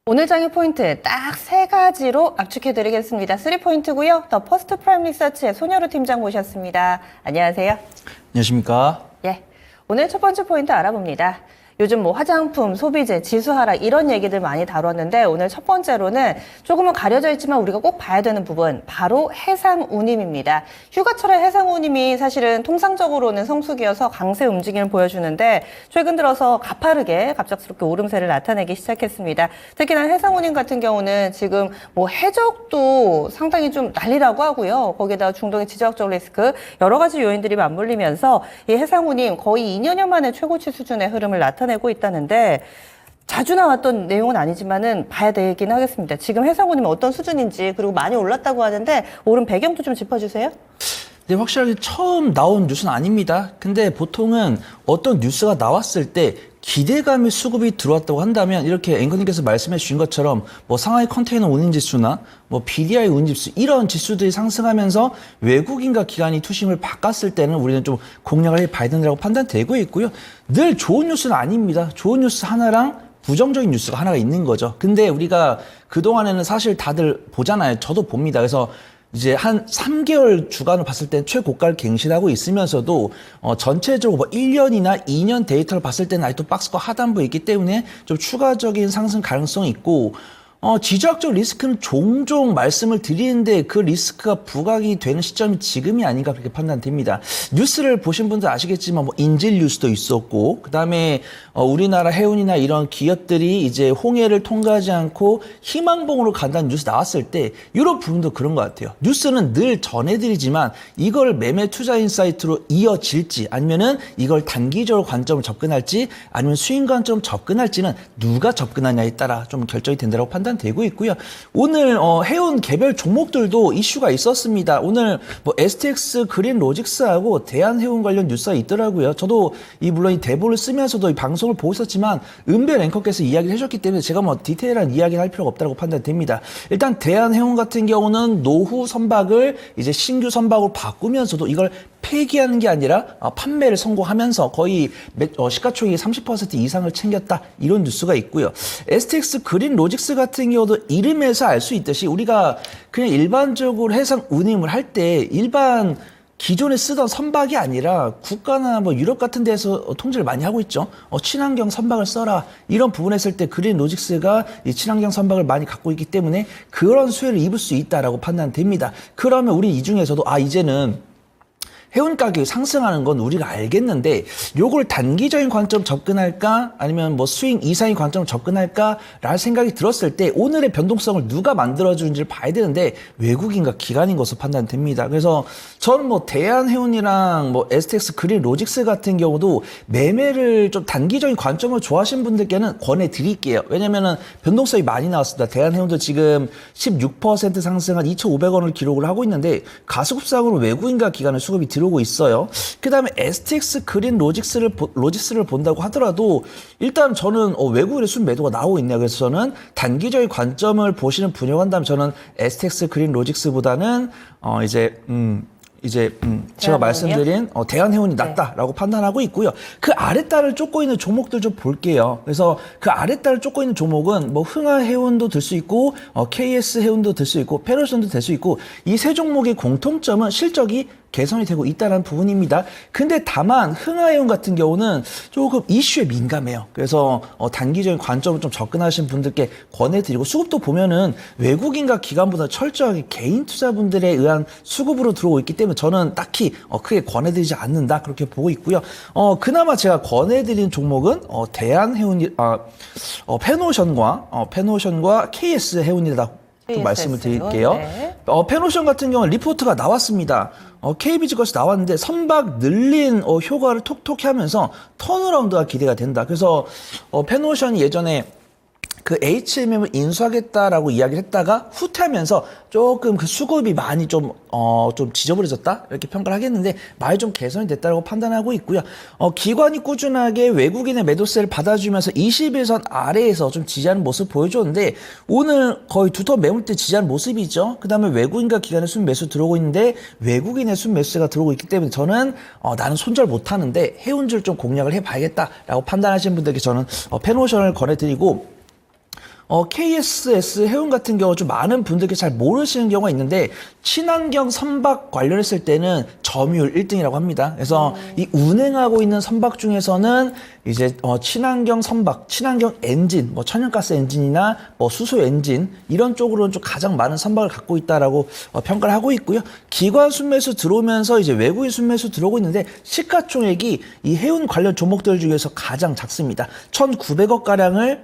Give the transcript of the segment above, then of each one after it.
오늘 장의 포인트 딱 세 가지로 압축해드리겠습니다. 3포인트고요. 더 퍼스트 프라임 리서치의 손여루 팀장 모셨습니다. 안녕하세요. 안녕하십니까. 예, 오늘 첫 번째 포인트 알아봅니다. 요즘 뭐 화장품, 소비재, 지수 하락 이런 얘기들 많이 다뤘는데 오늘 첫 번째로는 조금은 가려져 있지만 우리가 꼭 봐야 되는 부분 바로 해상운임입니다. 휴가철에 해상운임이 사실은 통상적으로는 성수기여서 강세 움직임을 보여주는데 최근 들어서 가파르게 갑작스럽게 오름세를 나타내기 시작했습니다. 특히나 해상운임 같은 경우는 지금 뭐 해적도 상당히 좀 난리라고 하고요. 거기에다가 중동의 지정학적 리스크 여러 가지 요인들이 맞물리면서 이 해상운임 거의 2년여 만에 최고치 수준의 흐름을 나타내고 있다는데 자주 나왔던 내용은 아니지만은 봐야 되긴 하겠습니다. 지금 해상운임 어떤 수준인지 그리고 많이 올랐다고 하는데 오른 배경도 좀 짚어주세요. 네, 확실하게 처음 나온 뉴스는 아닙니다. 근데 보통은 어떤 뉴스가 나왔을 때 기대감의 수급이 들어왔다고 한다면 이렇게 앵커님께서 말씀해 주신 것처럼 뭐 상하이 컨테이너 운임 지수나 뭐 BDI 운임 지수 이런 지수들이 상승하면서 외국인과 기관이 투심을 바꿨을 때는 우리는 좀 공략을 해봐야 된다고 판단되고 있고요. 늘 좋은 뉴스는 아닙니다. 좋은 뉴스 하나랑 부정적인 뉴스가 하나가 있는 거죠. 근데 우리가 그동안에는 사실 다들 보잖아요. 저도 봅니다. 그래서 이제 한 3개월 주간을 봤을 때 최고가를 갱신하고 있으면서도 전체적으로 뭐 1년이나 2년 데이터를 봤을 때는 아직도 박스권 하단부에 있기 때문에 좀 추가적인 상승 가능성이 있고 지정학적 리스크는 종종 말씀을 드리는데 그 리스크가 부각이 되는 시점이 지금이 아닌가 그렇게 판단됩니다. 뉴스를 보신 분들 아시겠지만 뭐 인질 뉴스도 있었고 그다음에 우리나라 해운이나 이런 기업들이 이제 홍해를 통과하지 않고 희망봉으로 간다는 뉴스 나왔을 때 이런 부분도 그런 것 같아요. 뉴스는 늘 전해드리지만 이걸 매매 투자 인사이트로 이어질지 아니면은 이걸 단기적으로 관점을 접근할지 아니면 수익 관점 접근할지는 누가 접근하냐에 따라 좀 결정이 된다고 판단되고 있고요. 오늘 해운 개별 종목들도 이슈가 있었습니다. 오늘 뭐 STX 그린 로직스하고 대한해운 관련 뉴스가 있더라고요. 저도 물론 이 대본을 쓰면서도 이 방송을 보고 있었지만 은별 앵커께서 이야기를 해주셨기 때문에 제가 뭐 디테일한 이야기를 할 필요가 없다고 판단됩니다. 일단 대한해운 같은 경우는 노후 선박을 이제 신규 선박으로 바꾸면서도 이걸 폐기하는 게 아니라 판매를 성공하면서 거의 시가총액 30% 이상을 챙겼다 이런 뉴스가 있고요. STX 그린 로직스 같은 경우도 이름에서 알 수 있듯이 우리가 그냥 일반적으로 해상 운임을 할 때 일반 기존에 쓰던 선박이 아니라 국가나 뭐 유럽 같은 데서 통제를 많이 하고 있죠. 친환경 선박을 써라 이런 부분에 있을 때 그린 로직스가 이 친환경 선박을 많이 갖고 있기 때문에 그런 수혜를 입을 수 있다라고 판단됩니다. 그러면 우리 이 중에서도 이제는 해운 가격이 상승하는 건 우리가 알겠는데 요걸 단기적인 관점 접근할까 아니면 뭐 수익 이상의 관점으로 접근할까 라는 생각이 들었을 때 오늘의 변동성을 누가 만들어주는지를 봐야 되는데 외국인과 기관인 것으로 판단됩니다. 그래서 저는 뭐 대한해운이랑 뭐 STX 그린 로직스 같은 경우도 매매를 좀 단기적인 관점으로 좋아하시는 분들께는 권해드릴게요. 왜냐면은 변동성이 많이 나왔습니다. 대한해운도 지금 16% 상승한 2,500원을 기록을 하고 있는데 가수급상으로 외국인과 기관의 수급이 들어오고 있어요. 그 다음에 STX 그린 로직스를 본다고 하더라도 일단 저는 외국인의 순매도가 나오고 있네요. 그래서 저는 단기적인 관점을 보시는 분야고 한다면 저는 STX 그린 로직스보다는 제가 말씀드린 대한해운이 낫다라고 판단하고 있고요. 그 아랫단을 쫓고 있는 종목들 좀 볼게요. 그래서 그 아랫단을 쫓고 있는 종목은 뭐 흥하해운도 들 수 있고 KS해운도 들 수 있고 페르션도 될 수 있고 이 세 종목의 공통점은 실적이 개선이 되고 있다는 부분입니다. 근데 다만 흥하해운 같은 경우는 조금 이슈에 민감해요. 그래서 단기적인 관점을 좀 접근하시는 분들께 권해드리고 수급도 보면은 외국인과 기관보다 철저하게 개인 투자분들에 의한 수급으로 들어오고 있기 때문에 저는 딱히 크게 권해드리지 않는다 그렇게 보고 있고요. 그나마 제가 권해드린 종목은 페노션과 KS 해운이다. 또 말씀을 드릴게요. 네. 페노션 같은 경우는 리포트가 나왔습니다. KBG 것이 나왔는데 선박 늘린 효과를 톡톡히 하면서 턴어라운드가 기대가 된다. 그래서 페노션이 예전에 그 HMM을 인수하겠다라고 이야기를 했다가 후퇴하면서 조금 그 수급이 많이 좀 지저분해졌다 이렇게 평가를 하겠는데 많이 좀 개선이 됐다고 판단하고 있고요. 기관이 꾸준하게 외국인의 매도세를 받아주면서 21선 아래에서 좀 지지하는 모습 보여줬는데 오늘 거의 두터 매물대 지지하는 모습이죠. 그 다음에 외국인과 기관의 순매수 들어오고 있는데 외국인의 순매수가 들어오고 있기 때문에 저는 나는 손절 못하는데 해운줄 좀 공략을 해봐야겠다라고 판단하시는 분들께 저는 페노션을 권해드리고 KSS 해운 같은 경우 좀 많은 분들께 잘 모르시는 경우가 있는데 친환경 선박 관련했을 때는 점유율 1등이라고 합니다. 그래서 이 운행하고 있는 선박 중에서는 이제 친환경 선박, 친환경 엔진, 뭐 천연가스 엔진이나 뭐 수소 엔진 이런 쪽으로는 좀 가장 많은 선박을 갖고 있다라고 평가를 하고 있고요. 기관 순매수 들어오면서 이제 외국인 순매수 들어오고 있는데 시가총액이 이 해운 관련 종목들 중에서 가장 작습니다. 1,900억 가량을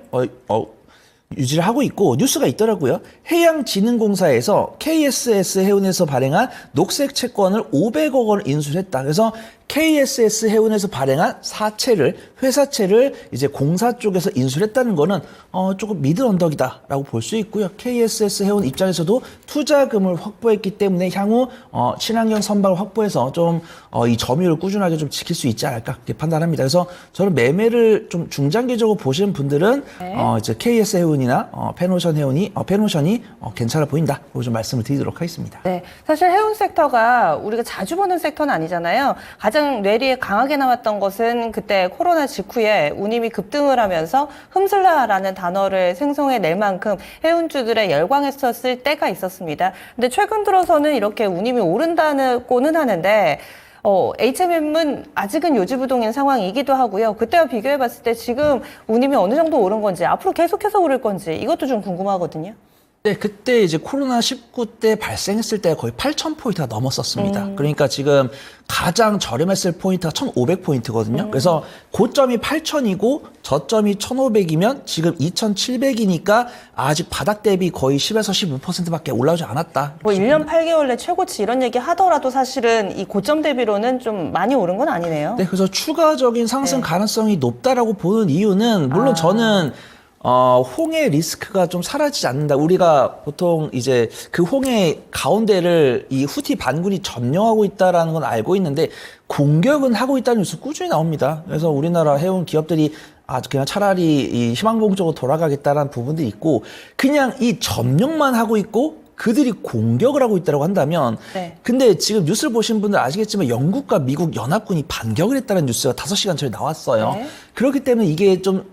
유지를 하고 있고 뉴스가 있더라고요. 해양진흥공사에서 KSS 해운에서 발행한 녹색 채권을 500억 원을 인수했다. 그래서 KSS 해운에서 발행한 사채를 회사채를 이제 공사 쪽에서 인수를 했다는 거는 조금 미드 언덕이다라고 볼 수 있고요. KSS 해운 입장에서도 투자금을 확보했기 때문에 향후 친환경 선박을 확보해서 좀 이 점유율을 꾸준하게 좀 지킬 수 있지 않을까 그렇게 판단합니다. 그래서 저는 매매를 좀 중장기적으로 보시는 분들은 이제 KS 해운이나 페노션 해운이 페노션이 괜찮아 보인다. 그거 좀 말씀을 드리도록 하겠습니다. 네, 사실 해운 섹터가 우리가 자주 보는 섹터는 아니잖아요. 가장 뇌리에 강하게 나왔던 것은 그때 코로나 직후에 운임이 급등을 하면서 흠슬라라는 단어를 생성해낼 만큼 해운주들의 열광했었을 때가 있었습니다. 근데 최근 들어서는 이렇게 운임이 오른다고는 하는데 HMM은 아직은 요지부동인 상황이기도 하고요. 그때와 비교해봤을 때 지금 운임이 어느 정도 오른 건지 앞으로 계속해서 오를 건지 이것도 좀 궁금하거든요. 네, 그때 이제 코로나19 때 발생했을 때 거의 8,000포인트가 넘었었습니다. 그러니까 지금 가장 저렴했을 포인트가 1,500포인트거든요. 그래서 고점이 8,000이고 저점이 1,500이면 지금 2,700이니까 아직 바닥 대비 거의 10에서 15%밖에 올라오지 않았다. 뭐 1년 8개월 내 최고치 이런 얘기 하더라도 사실은 이 고점 대비로는 좀 많이 오른 건 아니네요. 네, 그래서 추가적인 상승 가능성이 높다라고 보는 이유는 물론 저는 홍해 리스크가 좀 사라지지 않는다. 우리가 보통 이제 그 홍해 가운데를 이 후티 반군이 점령하고 있다라는 건 알고 있는데 공격은 하고 있다는 뉴스 꾸준히 나옵니다. 그래서 우리나라 해운 기업들이 그냥 차라리 이 희망봉 쪽으로 돌아가겠다라는 부분들이 있고 그냥 이 점령만 하고 있고 그들이 공격을 하고 있다고 한다면 근데 지금 뉴스를 보신 분들 아시겠지만 영국과 미국 연합군이 반격을 했다는 뉴스가 5시간 전에 나왔어요. 그렇기 때문에 이게 좀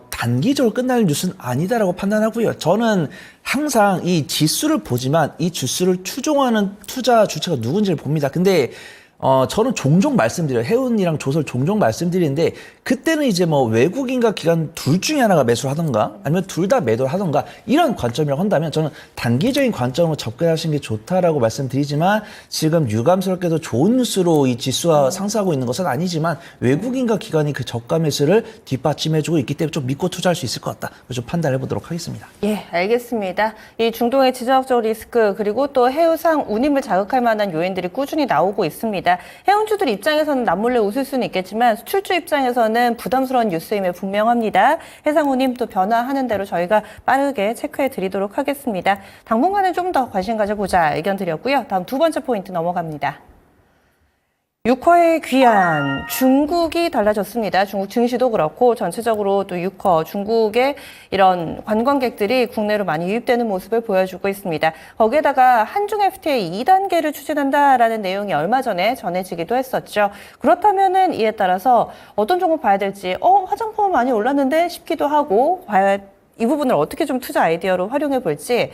단기적으로 끝날 뉴스는 아니다라고 판단하고요. 저는 항상 이 지수를 보지만 이 지수를 추종하는 투자 주체가 누군지를 봅니다. 근데 저는 종종 말씀드려요. 해운이랑 조설 종종 말씀드리는데 그때는 이제 뭐 외국인과 기관 둘 중에 하나가 매수를 하던가 아니면 둘 다 매도를 하던가 이런 관점이라고 한다면 저는 단기적인 관점으로 접근하시는 게 좋다라고 말씀드리지만 지금 유감스럽게도 좋은 뉴스로 이 지수가 상승하고 있는 것은 아니지만 외국인과 기관이 그 저가 매수를 뒷받침해주고 있기 때문에 좀 믿고 투자할 수 있을 것 같다. 좀 판단해 보도록 하겠습니다. 예, 알겠습니다. 이 중동의 지정학적 리스크 그리고 또 해우상 운임을 자극할 만한 요인들이 꾸준히 나오고 있습니다. 해운주들 입장에서는 남몰래 웃을 수는 있겠지만 수출주 입장에서는 부담스러운 뉴스임에 분명합니다. 해상운임 또 변화하는 대로 저희가 빠르게 체크해 드리도록 하겠습니다. 당분간은 좀 더 관심 가져보자 의견 드렸고요. 다음 두 번째 포인트 넘어갑니다. 육허의 귀환, 중국이 달라졌습니다. 중국 증시도 그렇고 전체적으로 또 육허, 중국의 이런 관광객들이 국내로 많이 유입되는 모습을 보여주고 있습니다. 거기에다가 한중 FTA 2단계를 추진한다라는 내용이 얼마 전에 전해지기도 했었죠. 그렇다면은 이에 따라서 어떤 종목 봐야 될지, 화장품 많이 올랐는데 싶기도 하고, 이 부분을 어떻게 좀 투자 아이디어로 활용해 볼지,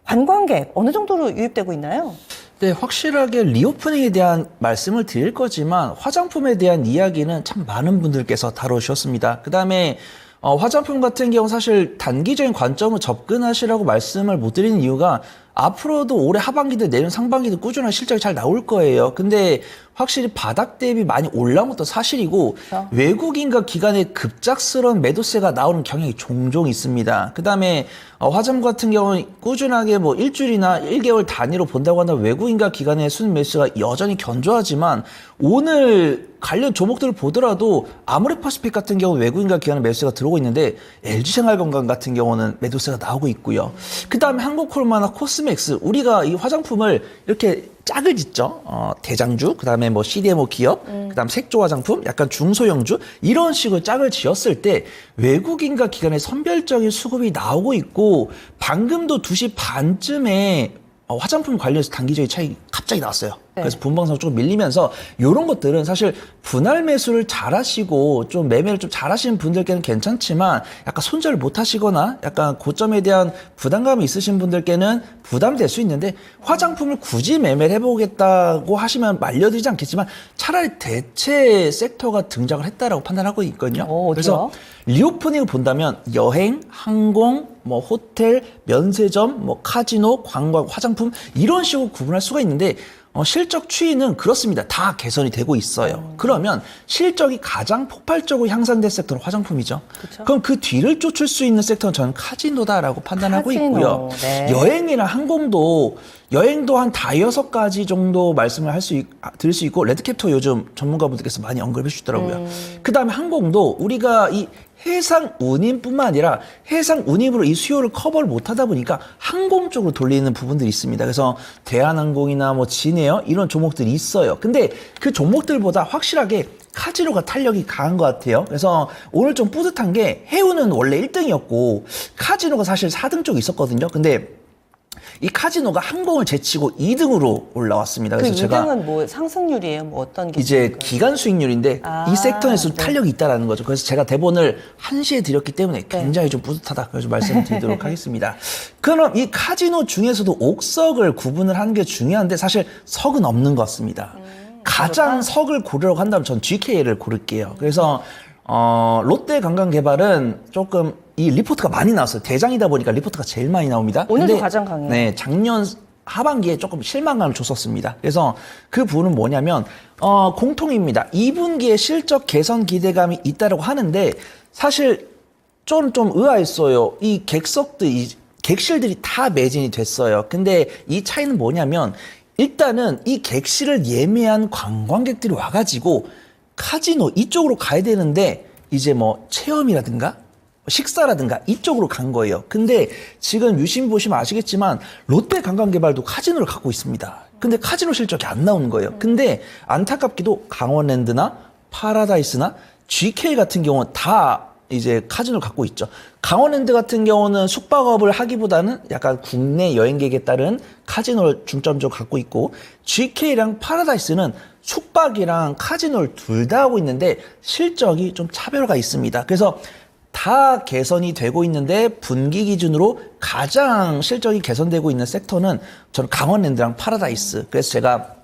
관광객 어느 정도로 유입되고 있나요? 네, 확실하게 리오프닝에 대한 말씀을 드릴 거지만 화장품에 대한 이야기는 참 많은 분들께서 다루셨습니다. 그다음에 화장품 같은 경우 사실 단기적인 관점으로 접근하시라고 말씀을 못 드리는 이유가 앞으로도 올해 하반기든 내년 상반기도 꾸준한 실적이 잘 나올 거예요. 근데 확실히 바닥 대비 많이 올라온 것도 사실이고 외국인과 기관의 급작스러운 매도세가 나오는 경향이 종종 있습니다. 그다음에 화장품 같은 경우는 꾸준하게 뭐 일주일이나 1개월 단위로 본다고 한다면 외국인과 기관의 순 매수가 여전히 견조하지만 오늘 관련 종목들을 보더라도 아모레파시픽 같은 경우 외국인과 기관의 매수세가 들어오고 있는데 LG생활건강 같은 경우는 매도세가 나오고 있고요. 그다음에 한국콜마나 코스맥스 우리가 이 화장품을 이렇게 짝을 짓죠. 대장주, 그다음에 뭐 CDMO 기업, 그다음 색조 화장품, 약간 중소형주 이런 식으로 짝을 지었을 때 외국인과 기관의 선별적인 수급이 나오고 있고 방금도 2시 반쯤에 화장품 관련해서 단기적인 차익 갑자기 나왔어요. 네. 그래서 분방사로 조금 밀리면서 이런 것들은 사실 분할 매수를 잘하시고 좀 매매를 좀 잘하시는 분들께는 괜찮지만 약간 손절을 못 하시거나 약간 고점에 대한 부담감이 있으신 분들께는 부담될 수 있는데 화장품을 굳이 매매를 해보겠다고 하시면 말려드리지 않겠지만 차라리 대체 섹터가 등장을 했다라고 판단하고 있거든요. 어디요? 그래서 리오프닝을 본다면 여행, 항공, 뭐 호텔, 면세점, 뭐 카지노, 관광, 화장품 이런 식으로 구분할 수가 있는데 실적 추이는 그렇습니다. 다 개선이 되고 있어요. 그러면 실적이 가장 폭발적으로 향상된 섹터는 화장품이죠. 그쵸? 그럼 그 뒤를 쫓을 수 있는 섹터는 저는 카지노다라고 판단하고 카지노, 있고요. 네. 여행이나 항공도 여행도 한 5-6가지 정도 말씀을 드릴 수 있고 레드캡터 요즘 전문가분들께서 많이 언급해 주시더라고요. 그다음에 항공도 우리가 이 해상 운임뿐만 아니라 해상 운임으로 이 수요를 커버를 못하다 보니까 항공 쪽으로 돌리는 부분들이 있습니다. 그래서 대한항공이나 뭐 진에어 이런 종목들이 있어요. 근데 그 종목들보다 확실하게 카지노가 탄력이 강한 것 같아요. 그래서 오늘 좀 뿌듯한 게 해운은 원래 1등이었고 카지노가 사실 4등 쪽에 있었거든요. 근데 이 카지노가 항공을 제치고 2등으로 올라왔습니다. 그 그래서 제가 2등은 뭐 상승률이에요? 뭐 어떤 게? 이제 기간 수익률인데 이 섹터에서 네. 탄력이 있다라는 거죠. 그래서 제가 대본을 1시에 드렸기 때문에 굉장히 좀 뿌듯하다. 그래서 말씀드리도록 하겠습니다. 그럼 이 카지노 중에서도 옥석을 구분을 하는 게 중요한데 사실 석은 없는 것 같습니다. 가장 석을 고르려고 한다면 전 GK를 고를게요. 그래서 롯데관광개발은 조금 이 리포트가 많이 나왔어요. 대장이다 보니까 리포트가 제일 많이 나옵니다. 오늘도 근데 가장 강해요. 네, 작년 하반기에 조금 실망감을 줬었습니다. 그래서 그 부분은 뭐냐면 공통입니다. 2분기에 실적 개선 기대감이 있다라고 하는데 사실 좀 의아했어요. 이 객실들이 다 매진이 됐어요. 근데 이 차이는 뭐냐면 일단은 이 객실을 예매한 관광객들이 와가지고 카지노 이쪽으로 가야 되는데 이제 뭐 체험이라든가 식사라든가 이쪽으로 간 거예요. 근데 지금 유심 보시면 아시겠지만 롯데관광개발도 카지노를 갖고 있습니다. 근데 카지노 실적이 안 나오는 거예요. 근데 안타깝게도 강원랜드나 파라다이스나 GK 같은 경우는 다 이제 카지노를 갖고 있죠. 강원랜드 같은 경우는 숙박업을 하기보다는 약간 국내 여행객에 따른 카지노를 중점적으로 갖고 있고 GK랑 파라다이스는 숙박이랑 카지노를 둘 다 하고 있는데 실적이 좀 차별화가 있습니다. 그래서 다 개선이 되고 있는데 분기 기준으로 가장 실적이 개선되고 있는 섹터는 저는 강원랜드랑 파라다이스. 그래서 제가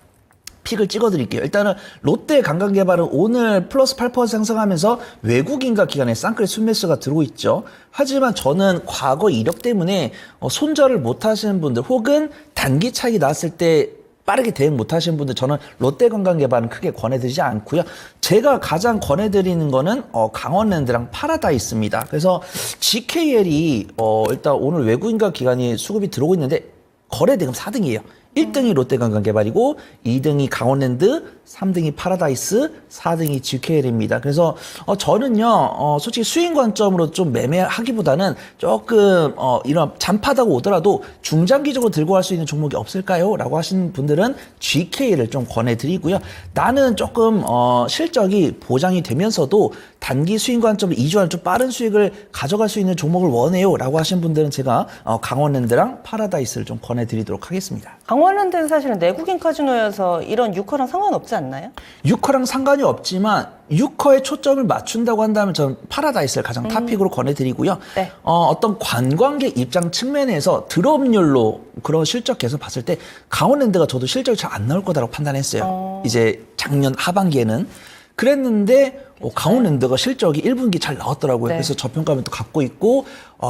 픽을 찍어드릴게요. 일단은 롯데관광개발은 오늘 플러스 8% 상승하면서 외국인과 기관의 쌍끌이 순매수가 들어오고 있죠. 하지만 저는 과거 이력 때문에 손절을 못하시는 분들 혹은 단기 차익이 나왔을 때 빠르게 대응 못하시는 분들 저는 롯데관광개발은 크게 권해드리지 않고요. 제가 가장 권해드리는 거는 강원랜드랑 파라다이스입니다. 그래서 GKL이 일단 오늘 외국인과 기관이 수급이 들어오고 있는데 거래대금 4등이에요. 1등이 롯데관광개발이고 2등이 강원랜드, 3등이 파라다이스, 4등이 GKL입니다. 그래서 저는요 솔직히 수익 관점으로 좀 매매하기보다는 조금 이런 잔파다고 오더라도 중장기적으로 들고 갈 수 있는 종목이 없을까요? 라고 하시는 분들은 GK를 좀 권해드리고요. 나는 조금 실적이 보장이 되면서도 단기 수익 관점으로 2주 안에 좀 빠른 수익을 가져갈 수 있는 종목을 원해요 라고 하시는 분들은 제가 강원랜드랑 파라다이스를 좀 권해드리도록 하겠습니다. 강원랜드는 사실은 내국인 카지노여서 이런 유커랑 상관없지 않나요? 유커랑 상관이 없지만 유커에 초점을 맞춘다고 한다면 저는 파라다이스를 가장 탑픽으로 권해드리고요. 네. 어떤 관광객 입장 측면에서 드롭률로 그런 실적 개선 봤을 때 강원랜드가 저도 실적이 잘 안 나올 거다라고 판단했어요. 이제 작년 하반기에는. 그랬는데 강원랜드가 실적이 1분기 잘 나왔더라고요. 네. 그래서 저평가면 또 갖고 있고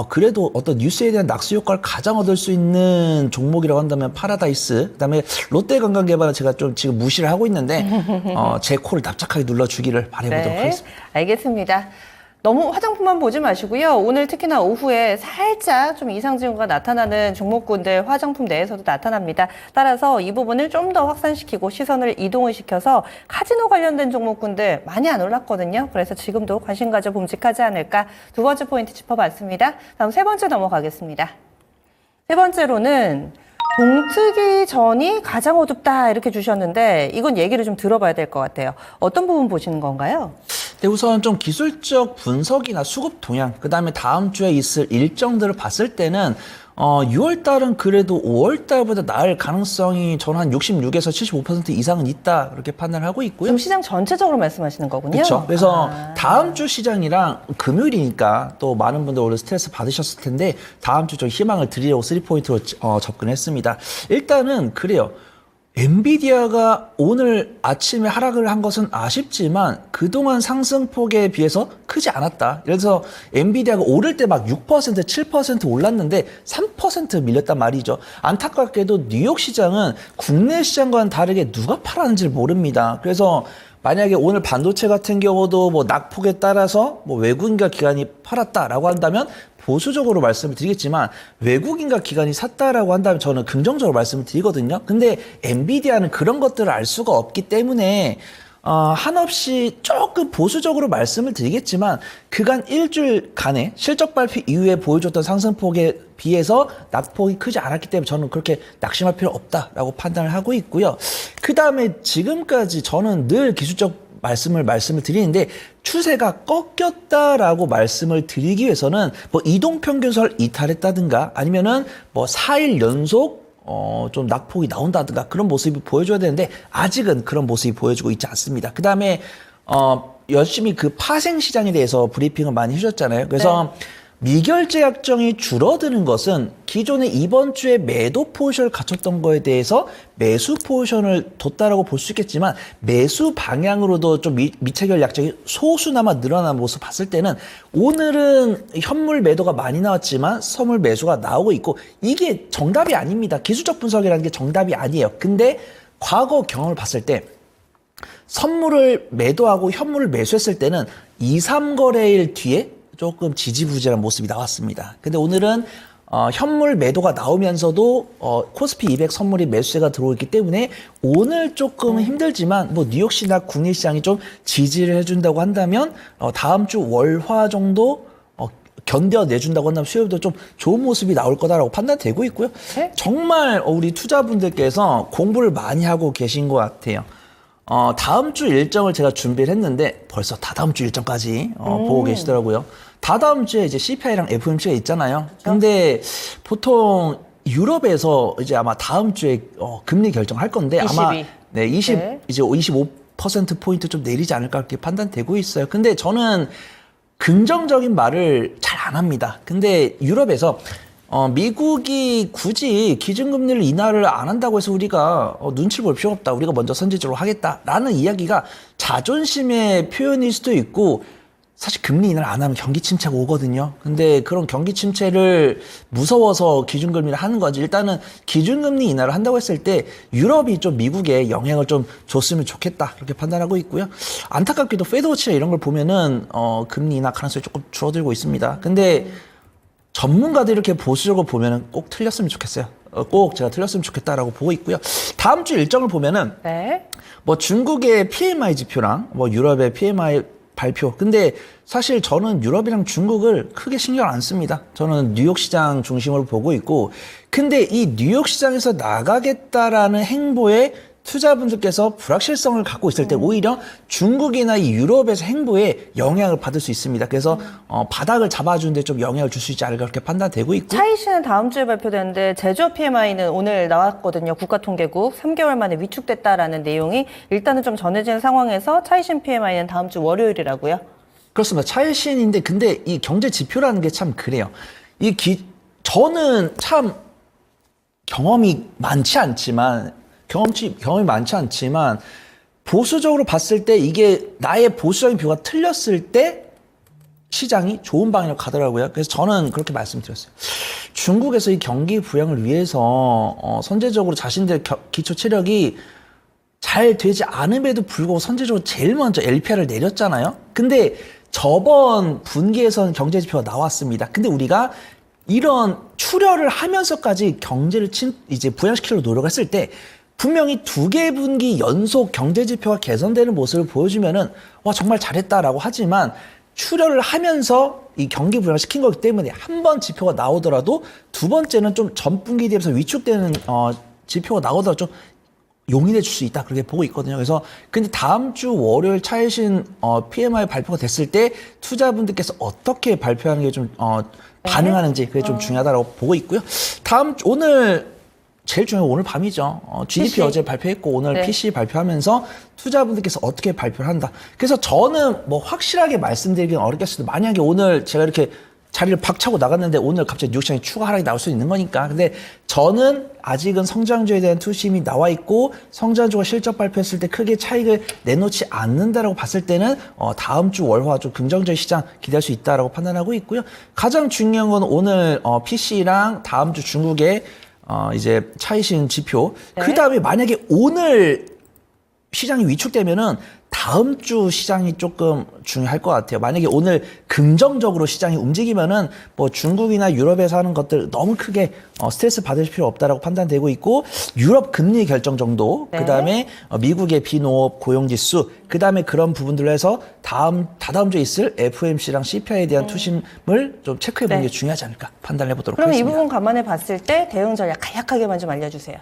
그래도 어떤 뉴스에 대한 낙수 효과를 가장 얻을 수 있는 종목이라고 한다면 파라다이스, 그다음에 롯데관광개발은 제가 좀 지금 무시를 하고 있는데 제 코를 납작하게 눌러주기를 바라보도록 하겠습니다. 알겠습니다. 너무 화장품만 보지 마시고요. 오늘 특히나 오후에 살짝 좀 이상 징후가 나타나는 종목군들 화장품 내에서도 나타납니다. 따라서 이 부분을 좀 더 확산시키고 시선을 이동을 시켜서 카지노 관련된 종목군들 많이 안 올랐거든요. 그래서 지금도 관심 가져 봄직하지 않을까. 두 번째 포인트 짚어봤습니다. 다음 세 번째 넘어가겠습니다. 세 번째로는 동트기 전이 가장 어둡다 이렇게 주셨는데 이건 얘기를 좀 들어봐야 될 것 같아요. 어떤 부분 보시는 건가요? 네, 우선 좀 기술적 분석이나 수급 동향, 그 다음에 다음 주에 있을 일정들을 봤을 때는 6월 달은 그래도 5월 달보다 나을 가능성이 저는 한 66에서 75% 이상은 있다 그렇게 판단하고 있고요. 지금 시장 전체적으로 말씀하시는 거군요. 그렇죠. 그래서 다음 주 시장이랑 금요일이니까 또 많은 분들 오늘 스트레스 받으셨을 텐데 다음 주 좀 희망을 드리려고 3포인트로 접근했습니다. 일단은 그래요. 엔비디아가 오늘 아침에 하락을 한 것은 아쉽지만 그동안 상승폭에 비해서 크지 않았다. 그래서 엔비디아가 오를 때 막 6%, 7% 올랐는데 3% 밀렸단 말이죠. 안타깝게도 뉴욕 시장은 국내 시장과는 다르게 누가 팔았는지 모릅니다. 그래서 만약에 오늘 반도체 같은 경우도 뭐 낙폭에 따라서 뭐 외국인과 기관이 팔았다라고 한다면 보수적으로 말씀을 드리겠지만 외국인과 기관이 샀다라고 한다면 저는 긍정적으로 말씀을 드리거든요. 근데 엔비디아는 그런 것들을 알 수가 없기 때문에 한없이 조금 보수적으로 말씀을 드리겠지만 그간 일주일간의 실적 발표 이후에 보여줬던 상승폭에 비해서 낙폭이 크지 않았기 때문에 저는 그렇게 낙심할 필요 없다라고 판단을 하고 있고요. 그 다음에 지금까지 저는 늘 기술적 말씀을 드리는데 추세가 꺾였다라고 말씀을 드리기 위해서는 뭐 이동평균선을 이탈했다든가 아니면은 뭐 4일 연속 좀 낙폭이 나온다든가 그런 모습이 보여줘야 되는데 아직은 그런 모습이 보여주고 있지 않습니다. 그 다음에 열심히 그 파생 시장에 대해서 브리핑을 많이 해주셨잖아요. 그래서 미결제 약정이 줄어드는 것은 기존에 이번 주에 매도 포지션을 갖췄던 거에 대해서 매수 포지션을 뒀다라고 볼 수 있겠지만 매수 방향으로도 좀 미체결 약정이 소수나마 늘어난 모습 봤을 때는 오늘은 현물 매도가 많이 나왔지만 선물 매수가 나오고 있고 이게 정답이 아닙니다. 기술적 분석이라는 게 정답이 아니에요. 근데 과거 경험을 봤을 때 선물을 매도하고 현물을 매수했을 때는 2, 3거래일 뒤에 조금 지지부진한 모습이 나왔습니다. 근데 오늘은 현물 매도가 나오면서도 코스피 200 선물이 매수세가 들어오기 때문에 오늘 조금 힘들지만 뭐 뉴욕시나 국내시장이 좀 지지를 해준다고 한다면 다음 주 월화 정도 견뎌내준다고 한다면 수요일도 좀 좋은 모습이 나올 거다라고 판단되고 있고요. 네? 정말 우리 투자분들께서 공부를 많이 하고 계신 것 같아요. 다음 주 일정을 제가 준비를 했는데 벌써 다다음 주 일정까지 보고 계시더라고요. 다다음 주에 이제 CPI랑 FOMC가 있잖아요. 근데 보통 유럽에서 이제 아마 다음 주에 금리 결정할 건데 22. 아마 네, 네. 이제 25%포인트 좀 내리지 않을까 그렇게 판단되고 있어요. 근데 저는 긍정적인 말을 잘 안 합니다. 근데 유럽에서 미국이 굳이 기준금리를 인하를 안 한다고 해서 우리가 눈치를 볼 필요 없다. 우리가 먼저 선제적으로 하겠다라는 이야기가 자존심의 표현일 수도 있고 사실 금리 인하를 안 하면 경기 침체가 오거든요. 근데 그런 경기 침체를 무서워서 기준금리를 하는 거지. 일단은 기준금리 인하를 한다고 했을 때 유럽이 좀 미국에 영향을 좀 줬으면 좋겠다. 그렇게 판단하고 있고요. 안타깝게도 페드워치나 이런 걸 보면은 금리 인하 가능성이 조금 줄어들고 있습니다. 근데 전문가들이 이렇게 보수적으로 보면은 꼭 틀렸으면 좋겠어요. 꼭 제가 틀렸으면 좋겠다라고 보고 있고요. 다음 주 일정을 보면은 네. 뭐 중국의 PMI 지표랑 뭐 유럽의 PMI 발표. 근데 사실 저는 유럽이랑 중국을 크게 신경 안 씁니다. 저는 뉴욕 시장 중심으로 보고 있고, 근데 이 뉴욕 시장에서 나가겠다라는 행보에 투자분들께서 불확실성을 갖고 있을 때 오히려 중국이나 이 유럽에서 행보에 영향을 받을 수 있습니다. 그래서 바닥을 잡아주는데 좀 영향을 줄 수 있지 않을까 그렇게 판단되고 있고. 차이시는 다음 주에 발표되는데 제조업 PMI는 오늘 나왔거든요. 국가통계국 3개월 만에 위축됐다라는 내용이 일단은 좀 전해진 상황에서 차이신 PMI는 다음 주 월요일이라고요. 그렇습니다. 차일신인데 근데 이 경제 지표라는 게 참 그래요. 저는 참 경험이 많지 않지만 보수적으로 봤을 때 이게 나의 보수적인 뷰가 틀렸을 때 시장이 좋은 방향으로 가더라고요. 그래서 저는 그렇게 말씀드렸어요. 중국에서 이 경기 부양을 위해서 선제적으로 자신들 기초 체력이 잘 되지 않음에도 불구하고 선제적으로 제일 먼저 LPR을 내렸잖아요. 근데 저번 분기에서는 경제 지표가 나왔습니다. 근데 우리가 이런 출혈을 하면서까지 경제를 이제 부양시키려고 노력했을 때 분명히 2개 분기 연속 경제 지표가 개선되는 모습을 보여주면은 와 정말 잘했다라고 하지만 출혈을 하면서 이 경기 부양을 시킨 거기 때문에 한 번 지표가 나오더라도 두 번째는 좀 전분기 대비해서 위축되는 지표가 나오더라도 좀 용인해 줄 수 있다 그렇게 보고 있거든요. 그래서 근데 다음 주 월요일 차이신 PMI 발표가 됐을 때 투자분들께서 어떻게 발표하는 게 좀 반응하는지 그게 좀 중요하다고 보고 있고요. 오늘 제일 중요한 건 오늘 밤이죠. GDP PC. 어제 발표했고 오늘 네. PC 발표하면서 투자분들께서 어떻게 발표를 한다. 그래서 저는 뭐 확실하게 말씀드리기는 어렵겠습니다. 만약에 오늘 제가 이렇게 자리를 박차고 나갔는데 오늘 갑자기 뉴욕시장이 추가 하락이 나올 수 있는 거니까. 근데 저는 아직은 성장주에 대한 투심이 나와 있고 성장주가 실적 발표했을 때 크게 차익을 내놓지 않는다라고 봤을 때는 다음 주 월화 좀 긍정적인 시장 기대할 수 있다라고 판단하고 있고요. 가장 중요한 건 오늘 PC랑 다음 주 중국의 이제 차이신 지표. 네. 그 다음에 만약에 오늘 시장이 위축되면은 다음 주 시장이 조금 중요할 것 같아요. 만약에 오늘 긍정적으로 시장이 움직이면은 뭐 중국이나 유럽에서 하는 것들 너무 크게 스트레스 받을 필요 없다라고 판단되고 있고 유럽 금리 결정 정도, 네. 그다음에 미국의 비농업 고용지수, 그다음에 그런 부분들로 해서 다다음 주에 있을 FOMC랑 CPI에 대한 투심을 좀 체크해 보는 네. 게 중요하지 않을까 판단해 보도록 그럼 이 하겠습니다. 부분 감안해 봤을 때 대응 전략 간략하게만 좀 알려주세요.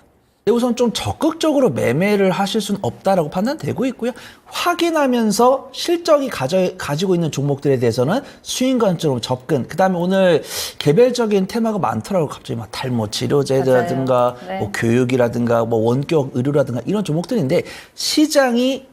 네, 우선 좀 적극적으로 매매를 하실 수는 없다라고 판단되고 있고요. 확인하면서 실적이 가지고 있는 종목들에 대해서는 수익 관점으로 접근. 그다음에 오늘 개별적인 테마가 많더라고요. 갑자기 막 탈모 치료제라든가 맞아요. 네. 뭐 교육이라든가 뭐 원격 의료라든가 이런 종목들인데 시장이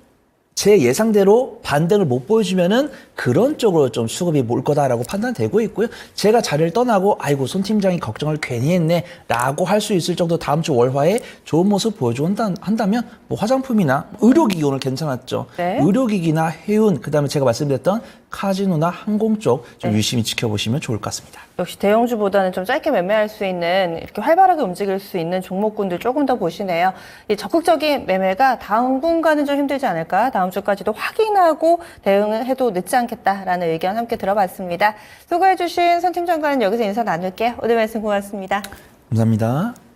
제 예상대로 반등을 못 보여주면은 그런 쪽으로 좀 수급이 몰 거다라고 판단되고 있고요. 제가 자리를 떠나고 아이고 손 팀장이 걱정을 괜히 했네라고 할 수 있을 정도 다음 주 월화에 좋은 모습 보여준다 한다면 뭐 화장품이나 의료기기 오늘 괜찮았죠. 네. 의료기기나 해운 그다음에 제가 말씀드렸던 카지노나 항공 쪽 좀 네. 유심히 지켜보시면 좋을 것 같습니다. 역시 대형주보다는 좀 짧게 매매할 수 있는 이렇게 활발하게 움직일 수 있는 종목군들 조금 더 보시네요. 이 적극적인 매매가 당분간은 좀 힘들지 않을까? 다음 주까지도 확인하고 대응을 해도 늦지 않겠다라는 의견 함께 들어봤습니다. 수고해주신 선 팀장과는 여기서 인사 나눌게요. 오늘 말씀 고맙습니다. 감사합니다.